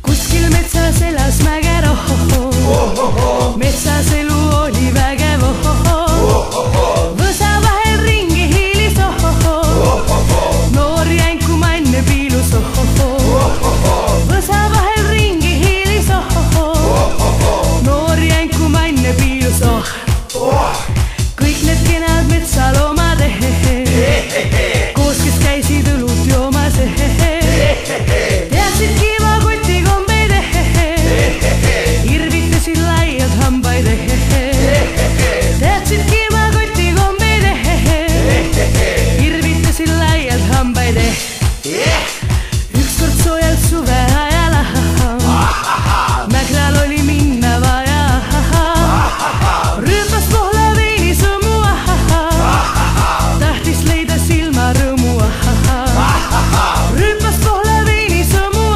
Kuskil metsas elas mägeroho, metsas elu oli vägev, võsa vahel ringi hiilis, noor jänku manne piilus, võsa vahel ringi hiilis, noor jänku manne piilus, kõik need kenad metsaloomad, koos kes käisid õlut joomas, teadsid kiivakoti kombeid, irvitasid laiad hambaid, teadsid kiivakoti kombeid, irvitasid laiad hambaid. Ükskord soojal suve ajal, Mägral oli minna vaja, rüüpas Pohla veini sõmu, tahtis leida silmarõõmu, rüüpas Pohla veini sõmu,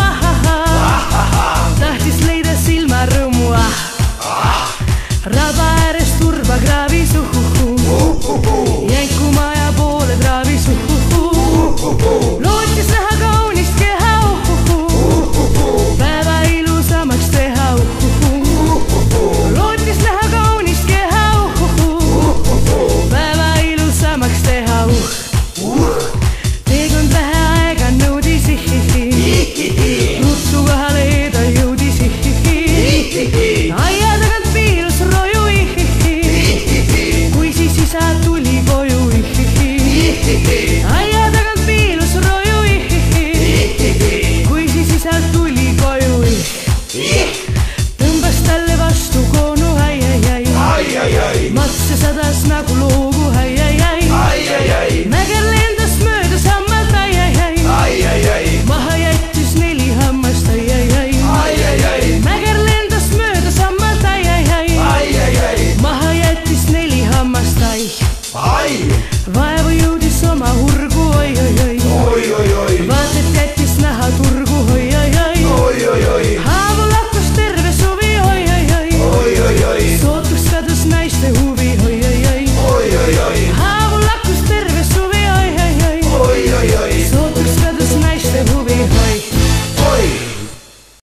tahtis leida silmarõõmu, raba ääres turba kraavi suhu, jänku maja poole traavi suhu, lootis näha kaunist keha, päeva ilusamaks teha, lootis näha kaunist keha, päeva ilusamaks teha. Teekond vähe aega nõudis, ruttu kohale ta jõudis, aia tagant piilus roju, kui siis isa tuli koju, aia tagant piilus roju, kui siis isa tuli koju, tõmbas talle vastu koonu, matse sadas nagu loogu, Mäger lendas mööda sammalt, maha jättis 4 hammast, Mäger lendas mööda sammalt, maha jättis 4 hammast, vaevu jõudis oma urgu, oi-oi-oi,